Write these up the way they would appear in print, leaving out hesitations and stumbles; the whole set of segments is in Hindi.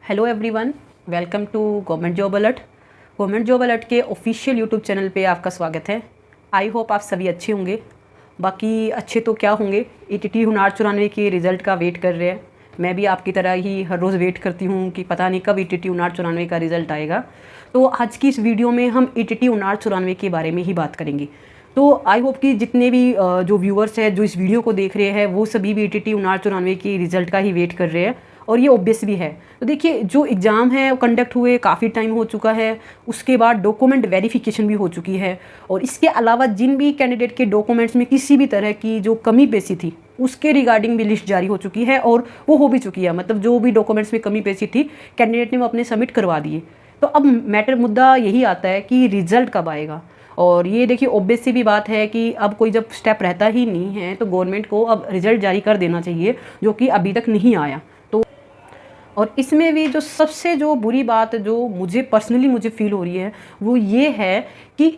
Hello everyone, welcome to government job alert. Government job alert के ऑफिशियल यूट्यूब चैनल पे आपका स्वागत है। आई होप आप सभी अच्छे होंगे। बाकी अच्छे तो क्या होंगे, ईटीटी हुनार 94 के रिज़ल्ट का वेट कर रहे हैं। मैं भी आपकी तरह ही हर रोज़ वेट करती हूँ कि पता नहीं कब ईटीटी हुनार 94 का रिज़ल्ट आएगा। तो आज की इस वीडियो में हम ईटीटी हुनार 94 के बारे में ही बात करेंगे। तो आई होप कि जितने भी जो व्यूअर्स हैं जो इस वीडियो को देख रहे हैं वो सभी भी ईटीटी हुनार 94 की रिज़ल्ट का ही वेट कर रहे हैं, और ये ऑब्वियस भी है। तो देखिए, जो एग्ज़ाम है वो कंडक्ट हुए काफ़ी टाइम हो चुका है, उसके बाद डॉक्यूमेंट वेरिफिकेशन भी हो चुकी है, और इसके अलावा जिन भी कैंडिडेट के डॉक्यूमेंट्स में किसी भी तरह की जो कमी पेशी थी उसके रिगार्डिंग भी लिस्ट जारी हो चुकी है, और वो हो भी चुकी है। मतलब जो भी डॉक्यूमेंट्स में कमी पेशी थी कैंडिडेट ने वो अपने सबमिट करवा दिए। तो अब मैटर मुद्दा यही आता है कि रिज़ल्ट कब आएगा। और ये देखिए, ऑब्वियस सी भी बात है कि अब कोई जब स्टेप रहता ही नहीं है तो गवर्नमेंट को अब रिज़ल्ट जारी कर देना चाहिए, जो कि अभी तक नहीं आया। तो और इसमें भी जो सबसे जो बुरी बात जो मुझे पर्सनली मुझे फील हो रही है वो ये है कि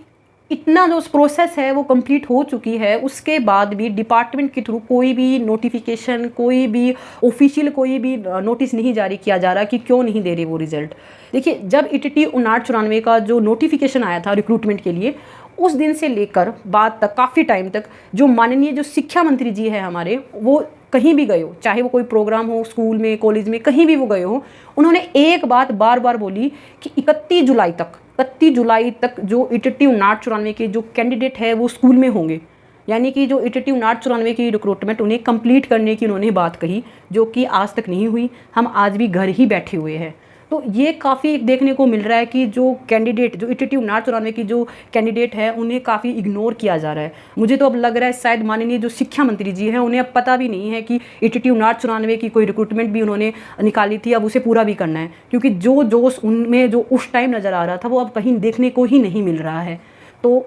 इतना जो प्रोसेस है वो कंप्लीट हो चुकी है, उसके बाद भी डिपार्टमेंट के थ्रू कोई भी नोटिफिकेशन, कोई भी ऑफिशियल कोई भी नोटिस नहीं जारी किया जा रहा कि क्यों नहीं दे रहे वो रिज़ल्ट। देखिए, जब ईटीटी हुनार 94 का जो नोटिफिकेशन आया था रिक्रूटमेंट के लिए, उस दिन से लेकर बाद तक काफ़ी टाइम तक जो माननीय जो शिक्षा मंत्री जी है हमारे, वो कहीं भी गए हो, चाहे वो कोई प्रोग्राम हो, स्कूल में, कॉलेज में, कहीं भी वो गए हो, उन्होंने एक बात बार बार बोली कि 31 जुलाई तक जो ईटीटी हुनार 94 के जो कैंडिडेट है वो स्कूल में होंगे। यानी कि जो ईटीटी हुनार 94 की रिक्रूटमेंट उन्हें कंप्लीट करने की उन्होंने बात कही, जो कि आज तक नहीं हुई। हम आज भी घर ही बैठे हुए हैं। तो ये काफ़ी देखने को मिल रहा है कि जो कैंडिडेट, जो ईटीटी हुनार 94 की जो कैंडिडेट है उन्हें काफ़ी इग्नोर किया जा रहा है। मुझे तो अब लग रहा है शायद माननीय जो शिक्षा मंत्री जी हैं उन्हें अब पता भी नहीं है कि ईटीटी हुनार 94 की कोई रिक्रूटमेंट भी उन्होंने निकाली थी, अब उसे पूरा भी करना है। क्योंकि जो जोश उनमें जो उस टाइम नज़र आ रहा था वो अब कहीं देखने को ही नहीं मिल रहा है। तो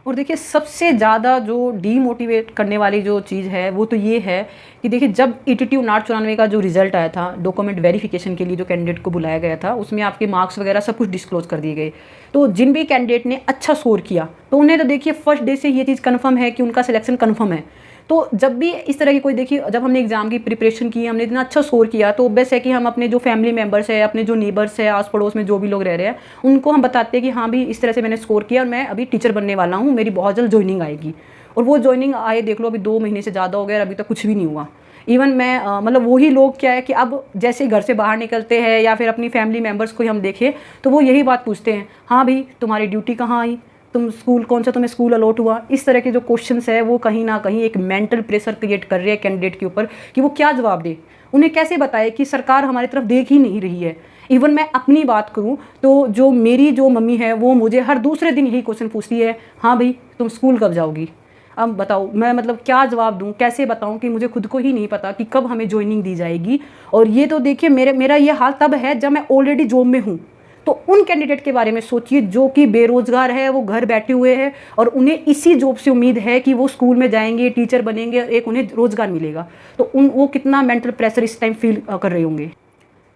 और देखिए, सबसे ज़्यादा जो डीमोटिवेट करने वाली जो चीज़ है वो तो ये है कि देखिए, जब ईटीटी हुनार 94 का जो रिज़ल्ट आया था डॉक्यूमेंट वेरिफिकेशन के लिए जो कैंडिडेट को बुलाया गया था, उसमें आपके मार्क्स वगैरह सब कुछ डिस्क्लोज कर दिए गए। तो जिन भी कैंडिडेट ने अच्छा स्कोर किया तो उन्हें तो देखिए फर्स्ट डे से ये चीज़ कन्फर्म है कि उनका सिलेक्शन कन्फर्म है। तो जब भी इस तरह की कोई, देखिए, जब हमने एग्ज़ाम की प्रिपरेशन की, हमने इतना अच्छा स्कोर किया, तो बेस्ट है कि हम अपने जो फैमिली मेंबर्स है, अपने जो नेबर्स है, आस पड़ोस में जो भी लोग रह रहे हैं, उनको हम बताते हैं कि हाँ भी इस तरह से मैंने स्कोर किया और मैं अभी टीचर बनने वाला हूँ, मेरी बहुत जल्द ज्वाइनिंग आएगी। और वो ज्वाइनिंग आए, देख लो, अभी 2 महीने से ज़्यादा हो गया और अभी तक कुछ भी नहीं हुआ। इवन मैं मतलब वही लोग क्या है कि अब जैसे घर से बाहर निकलते हैं या फिर अपनी फैमिली मेम्बर्स को हम देखें तो वो यही बात पूछते हैं, हाँ भाई तुम्हारी ड्यूटी कहाँ आई, तुम स्कूल कौन सा तुम्हें स्कूल अलॉट हुआ। इस तरह के जो क्वेश्चंस है वो कहीं ना कहीं एक मेंटल प्रेशर क्रिएट कर रहे हैं कैंडिडेट के ऊपर कि वो क्या जवाब दे। उन्हें कैसे बताए कि सरकार हमारी तरफ देख ही नहीं रही है। इवन मैं अपनी बात करूं तो जो मेरी जो मम्मी है वो मुझे हर दूसरे दिन यही क्वेश्चन पूछती है, हाँ भाई तुम स्कूल कब जाओगी। अब बताओ मैं मतलब क्या जवाब दूं, कैसे बताऊं कि मुझे खुद को ही नहीं पता कि कब हमें ज्वाइनिंग दी जाएगी। और ये तो देखिए, मेरा ये हाल तब है जब मैं ऑलरेडी जॉब में हूँ। तो उन कैंडिडेट के बारे में सोचिए जो कि बेरोजगार है, वो घर बैठे हुए हैं और उन्हें इसी जॉब से उम्मीद है कि वो स्कूल में जाएंगे, टीचर बनेंगे, एक उन्हें रोजगार मिलेगा। तो वो कितना मेंटल प्रेशर इस टाइम फील कर रहे होंगे।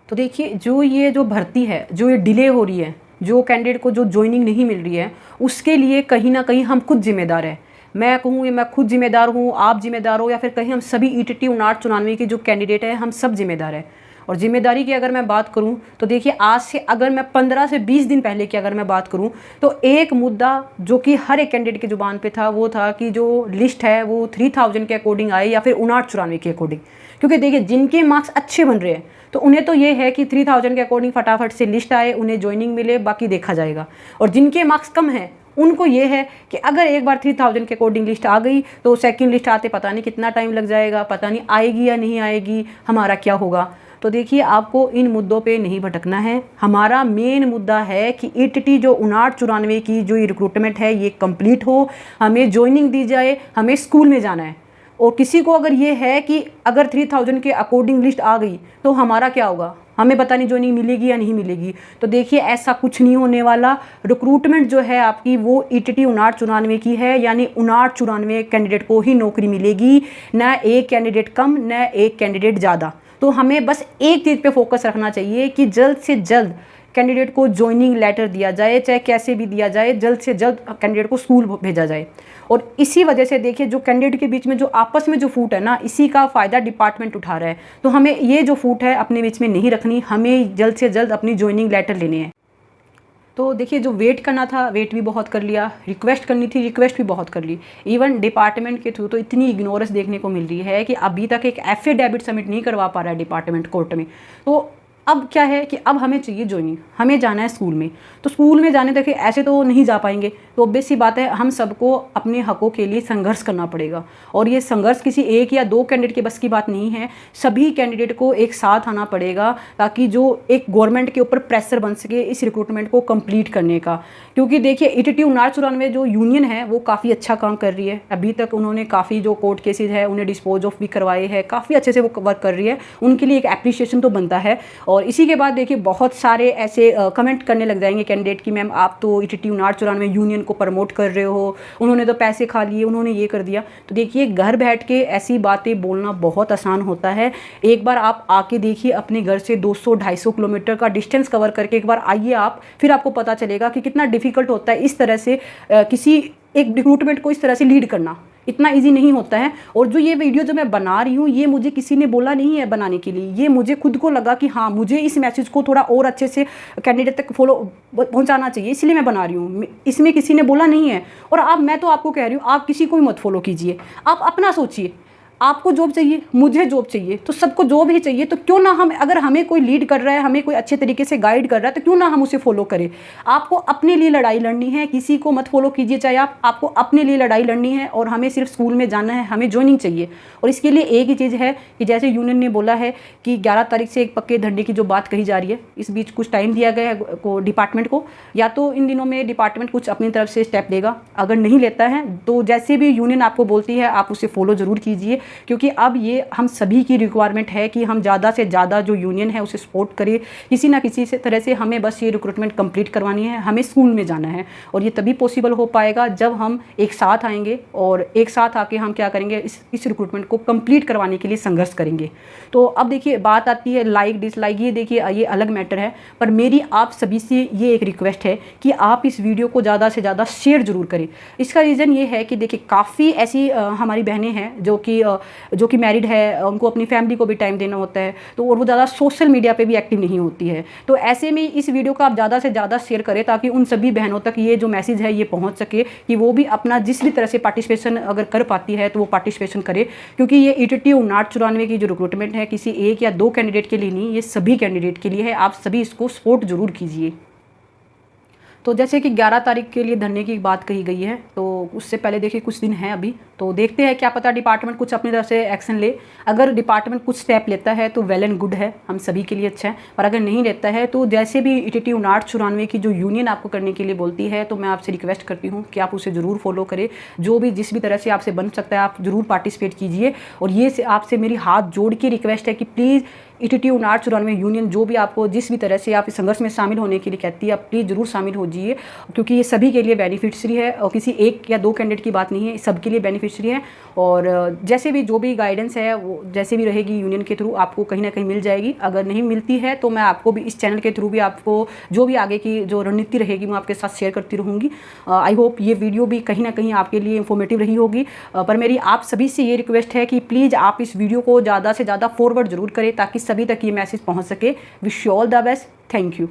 तो देखिए, ये जो भर्ती है, जो ये डिले हो रही है, जो कैंडिडेट को जो ज्वाइनिंग नहीं मिल रही है, उसके लिए कहीं ना कहीं हम खुद जिम्मेदार हैं। मैं कहूँ, मैं खुद जिम्मेदार हूँ, आप जिम्मेदार हो, या फिर कहीं हम सभी ईटीटी हुनार 94 के जो कैंडिडेट हैं हम सब जिम्मेदार हैं। और जिम्मेदारी की अगर मैं बात करूं तो देखिए, आज से अगर मैं 15 से 20 दिन पहले की अगर मैं बात करूं तो एक मुद्दा जो कि हर एक कैंडिडेट की जुबान पे था वो था कि जो लिस्ट है वो 3000 के अकॉर्डिंग आए या फिर हुनार 94 के अकॉर्डिंग। क्योंकि देखिए, जिनके मार्क्स अच्छे बन रहे हैं तो उन्हें तो ये है कि 3000 के अकॉर्डिंग फटाफट से लिस्ट आए, उन्हें ज्वाइनिंग मिले, बाकी देखा जाएगा। और जिनके मार्क्स कम हैं उनको ये है कि अगर एक बार 3000 के अकॉर्डिंग लिस्ट आ गई तो सेकंड लिस्ट आते पता नहीं कितना टाइम लग जाएगा, पता नहीं आएगी या नहीं आएगी, हमारा क्या होगा। तो देखिए, आपको इन मुद्दों पे नहीं भटकना है। हमारा मेन मुद्दा है कि ईटीटी जो हुनार 94 की जो ये रिक्रूटमेंट है ये कंप्लीट हो, हमें ज्वाइनिंग दी जाए, हमें स्कूल में जाना है। और किसी को अगर ये है कि अगर 3000 के अकॉर्डिंग लिस्ट आ गई तो हमारा क्या होगा, हमें पता नहीं ज्वाइनिंग मिलेगी या नहीं मिलेगी, तो देखिए ऐसा कुछ नहीं होने वाला। रिक्रूटमेंट जो है आपकी वो ईटीटी हुनार 94 की है, यानी हुनार 94 कैंडिडेट को ही नौकरी मिलेगी, न एक कैंडिडेट कम, न एक कैंडिडेट ज़्यादा। तो हमें बस एक चीज़ पे फोकस रखना चाहिए कि जल्द से जल्द कैंडिडेट को ज्वाइनिंग लेटर दिया जाए, चाहे कैसे भी दिया जाए, जल्द से जल्द कैंडिडेट को स्कूल भेजा जाए। और इसी वजह से देखिए जो कैंडिडेट के बीच में जो आपस में जो फूट है ना, इसी का फ़ायदा डिपार्टमेंट उठा रहा है। तो हमें ये जो फूट है अपने बीच में नहीं रखनी, हमें जल्द से जल्द अपनी ज्वाइनिंग लेटर लेने हैं। तो देखिए जो वेट करना था वेट भी बहुत कर लिया, रिक्वेस्ट करनी थी रिक्वेस्ट भी बहुत कर ली। इवन डिपार्टमेंट के थ्रू तो इतनी इग्नोरेंस देखने को मिल रही है कि अभी तक एक एफिडेविट सबमिट नहीं करवा पा रहा है डिपार्टमेंट कोर्ट में। तो अब क्या है कि अब हमें चाहिए ज्वाइनिंग, हमें जाना है स्कूल में। तो स्कूल में जाने तक ऐसे तो नहीं जा पाएंगे, तो ऑब्वियस सी बात है हम सबको अपने हकों के लिए संघर्ष करना पड़ेगा। और ये संघर्ष किसी एक या दो कैंडिडेट के बस की बात नहीं है, सभी कैंडिडेट को एक साथ आना पड़ेगा ताकि जो एक गवर्नमेंट के ऊपर प्रेशर बन सके इस रिक्रूटमेंट को कंप्लीट करने का। क्योंकि देखिए ईटीटी 5994 जो यूनियन है वो काफ़ी अच्छा काम कर रही है। अभी तक उन्होंने काफ़ी जो कोर्ट केसेज है उन्हें डिस्पोज ऑफ भी करवाए हैं, काफ़ी अच्छे से वो वर्क कर रही है, उनके लिए एक एप्रिसिएशन तो बनता है। और इसी के बाद देखिए बहुत सारे ऐसे कमेंट करने लग जाएंगे कैंडिडेट कि मैम आप तो ईटीटी 5994 यूनियन को प्रमोट कर रहे हो, उन्होंने तो पैसे खा लिए, उन्होंने ये कर दिया। तो देखिए घर बैठ के ऐसी बातें बोलना बहुत आसान होता है। एक बार आप आके देखिए अपने घर से 200-250 किलोमीटर का डिस्टेंस कवर करके एक बार आइए आप, फिर आपको पता चलेगा कि कितना डिफ़िकल्ट होता है इस तरह से किसी एक रिक्रूटमेंट को इस तरह से लीड करना, इतना इजी नहीं होता है। और जो ये वीडियो जो मैं बना रही हूँ ये मुझे किसी ने बोला नहीं है बनाने के लिए, ये मुझे खुद को लगा कि हाँ मुझे इस मैसेज को थोड़ा और अच्छे से कैंडिडेट तक पहुँचाना चाहिए, इसलिए मैं बना रही हूँ, इसमें किसी ने बोला नहीं है। और अब मैं तो आपको कह रही हूँ आप किसी को भी मत फॉलो कीजिए, आप अपना सोचिए। आपको जॉब चाहिए, मुझे जॉब चाहिए, तो सबको जॉब ही चाहिए, तो क्यों ना हम, अगर हमें कोई लीड कर रहा है, हमें कोई अच्छे तरीके से गाइड कर रहा है, तो क्यों ना हम उसे फॉलो करें। आपको अपने लिए लड़ाई लड़नी है, किसी को मत फॉलो कीजिए, चाहे आपको अपने लिए लड़ाई लड़नी है। और हमें सिर्फ स्कूल में जाना है, हमें ज्वाइनिंग चाहिए। और इसके लिए एक ही चीज़ है कि जैसे यूनियन ने बोला है कि 11 तारीख से एक पक्के धरने की जो बात कही जा रही है, इस बीच कुछ टाइम दिया गया है डिपार्टमेंट को, या तो इन दिनों में डिपार्टमेंट कुछ अपनी तरफ से स्टेप लेगा। अगर नहीं लेता है तो जैसे भी यूनियन आपको बोलती है आप उसे फॉलो ज़रूर कीजिए, क्योंकि अब ये हम सभी की रिक्वायरमेंट है कि हम ज़्यादा से ज़्यादा जो यूनियन है उसे सपोर्ट करें। किसी ना किसी से तरह से हमें बस ये रिक्रूटमेंट कंप्लीट करवानी है, हमें स्कूल में जाना है। और ये तभी पॉसिबल हो पाएगा जब हम एक साथ आएंगे और एक साथ आके हम क्या करेंगे, इस रिक्रूटमेंट को कंप्लीट करवाने के लिए संघर्ष करेंगे। तो अब देखिए बात आती है लाइक डिसलाइक, ये देखिए ये अलग मैटर है, पर मेरी आप सभी से ये एक रिक्वेस्ट है कि आप इस वीडियो को ज़्यादा से ज़्यादा शेयर ज़रूर करें। इसका रीज़न ये है कि देखिए काफ़ी ऐसी हमारी बहनें हैं जो कि मैरिड है, उनको अपनी फैमिली को भी टाइम देना होता है, तो और वो ज़्यादा सोशल मीडिया पे भी एक्टिव नहीं होती है। तो ऐसे में इस वीडियो को आप ज़्यादा से ज़्यादा शेयर करें ताकि उन सभी बहनों तक ये जो मैसेज है ये पहुंच सके कि वो भी अपना जिस भी तरह से पार्टिसिपेशन अगर कर पाती है तो वो पार्टिसिपेशन करे। क्योंकि ये ईटीटी 5994 की जो रिक्रूटमेंट है किसी एक या दो कैंडिडेट के लिए नहीं, ये सभी कैंडिडेट के लिए है। आप सभी इसको सपोर्ट ज़रूर कीजिए। तो जैसे कि 11 तारीख के लिए धरने की बात कही गई है, तो उससे पहले देखिए कुछ दिन हैं अभी, तो देखते हैं क्या पता डिपार्टमेंट कुछ अपनी तरफ से एक्शन ले। अगर डिपार्टमेंट कुछ स्टेप लेता है तो वेल एंड गुड है, हम सभी के लिए अच्छा है। पर अगर नहीं लेता है तो जैसे भी ईटीटी 5994 की जो यूनियन आपको करने के लिए बोलती है, तो मैं आपसे रिक्वेस्ट करती हूँ कि आप उसे ज़रूर फॉलो करें। जो भी जिस भी तरह से आपसे बन सकता है आप ज़रूर पार्टिसिपेट कीजिए। और ये आपसे मेरी हाथ जोड़ के रिक्वेस्ट है कि प्लीज़ ईटीटी 5994 यूनियन जो भी आपको जिस भी तरह से आप इस संघर्ष में शामिल होने के लिए कहती है, आप प्लीज़ ज़रूर शामिल हो जाइए, क्योंकि ये सभी के लिए बेनिफिशरी है और किसी एक या दो कैंडिडेट की बात नहीं है, सबके लिए बेनिफिशरी है। और जैसे भी जो भी गाइडेंस है वो जैसे भी रहेगी यूनियन के थ्रू आपको कहीं ना कहीं मिल जाएगी। अगर नहीं मिलती है तो मैं आपको भी इस चैनल के थ्रू भी आपको जो भी आगे की जो रणनीति रहेगी मैं आपके साथ शेयर करती रहूँगी। आई होप ये वीडियो भी कहीं ना कहीं आपके लिए इन्फॉर्मेटिव रही होगी। पर मेरी आप सभी से ये रिक्वेस्ट है कि प्लीज़ आप इस वीडियो को ज़्यादा से ज़्यादा फॉरवर्ड ज़रूर करें ताकि सभी तक ये मैसेज पहुँच सके। Wish you all the best, thank you.